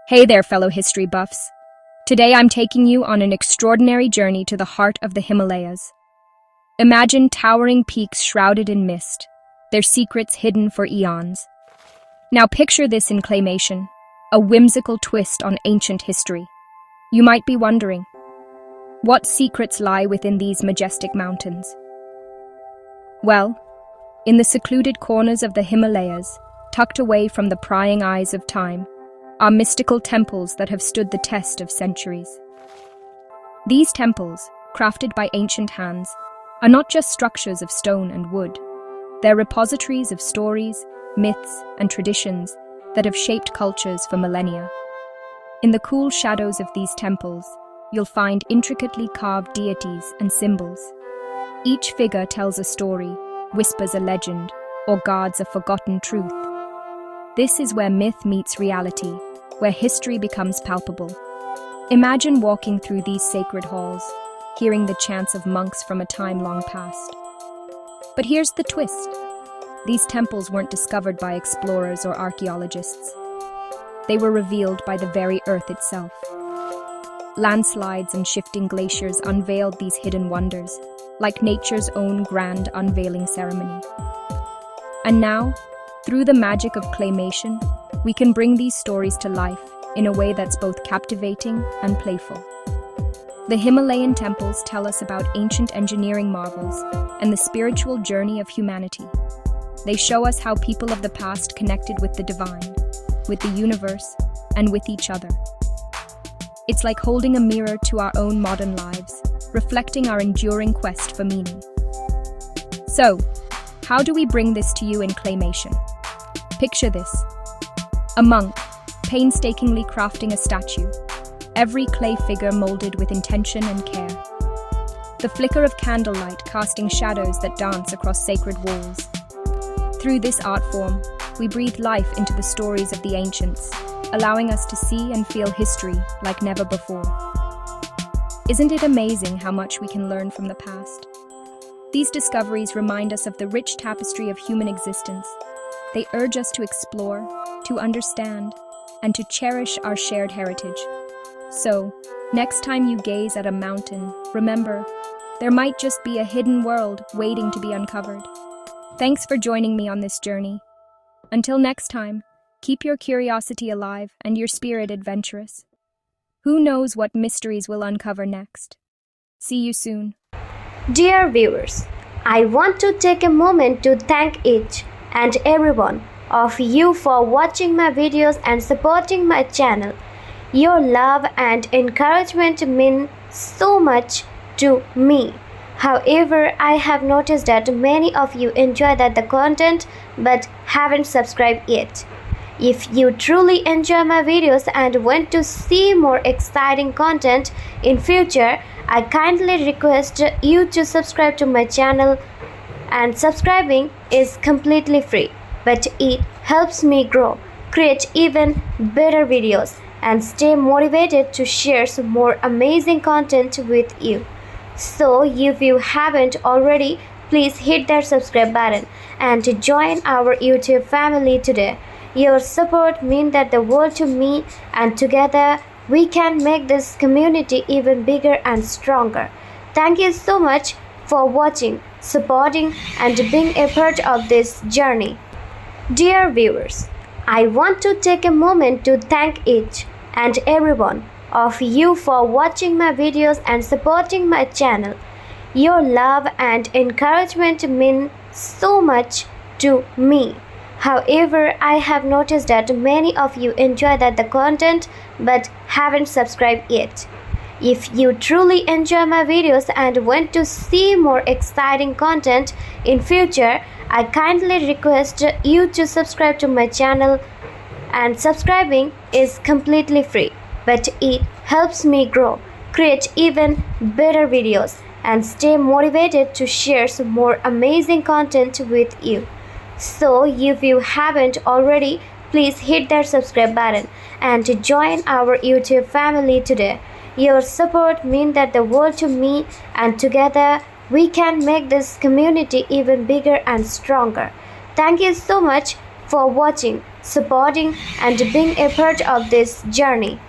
Hey there, fellow history buffs. Today I'm taking you on an extraordinary journey to the heart of the Himalayas. Imagine towering peaks shrouded in mist, their secrets hidden for eons. Now picture this in claymation, a whimsical twist on ancient history. You might be wondering, what secrets lie within these majestic mountains? Well, in the secluded corners of the Himalayas, tucked away from the prying eyes of time, are mystical temples that have stood the test of centuries. These temples, crafted by ancient hands, are not just structures of stone and wood. They're repositories of stories, myths, and traditions that have shaped cultures for millennia. In the cool shadows of these temples, you'll find intricately carved deities and symbols. Each figure tells a story, whispers a legend, or guards a forgotten truth. This is where myth meets reality, where history becomes palpable. Imagine walking through these sacred halls, hearing the chants of monks from a time long past. But here's the twist. These temples weren't discovered by explorers or archaeologists. They were revealed by the very earth itself. Landslides and shifting glaciers unveiled these hidden wonders, like nature's own grand unveiling ceremony. And now, through the magic of claymation, we can bring these stories to life in a way that's both captivating and playful. The Himalayan temples tell us about ancient engineering marvels and the spiritual journey of humanity. They show us how people of the past connected with the divine, with the universe, and with each other. It's like holding a mirror to our own modern lives, reflecting our enduring quest for meaning. So, how do we bring this to you in claymation? Picture this. A monk, painstakingly crafting a statue, every clay figure molded with intention and care. The flicker of candlelight casting shadows that dance across sacred walls. Through this art form, we breathe life into the stories of the ancients, allowing us to see and feel history like never before. Isn't it amazing how much we can learn from the past? These discoveries remind us of the rich tapestry of human existence. They urge us to explore, to understand, and to cherish our shared heritage. So, next time you gaze at a mountain, remember, there might just be a hidden world waiting to be uncovered. Thanks for joining me on this journey. Until next time, keep your curiosity alive and your spirit adventurous. Who knows what mysteries we'll uncover next? See you soon. Dear viewers, I want to take a moment to thank each and every one of you for watching my videos and supporting my channel. Your love and encouragement mean so much to me. However, I have noticed that many of you enjoy the content but haven't subscribed yet. If you truly enjoy my videos and want to see more exciting content in future, I kindly request you to subscribe to my channel, and subscribing is completely free, but it helps me grow, create even better videos, and stay motivated to share some more amazing content with you. So if you haven't already, please hit that subscribe button and join our YouTube family today. Your support means that the world to me, and together we can make this community even bigger and stronger. Thank you so much for watching, supporting, and being a part of this journey. Dear viewers, I want to take a moment to thank each and every one of you for watching my videos and supporting my channel. Your love and encouragement mean so much to me. However, I have noticed that many of you enjoy the content but haven't subscribed yet. If you truly enjoy my videos and want to see more exciting content in future, I kindly request you to subscribe to my channel, and subscribing is completely free, but it helps me grow, create even better videos, and stay motivated to share some more amazing content with you. So if you haven't already, please hit that subscribe button and join our YouTube family today. Your support means that the world to me, and together we can make this community even bigger and stronger. Thank you so much for watching, supporting, and being a part of this journey.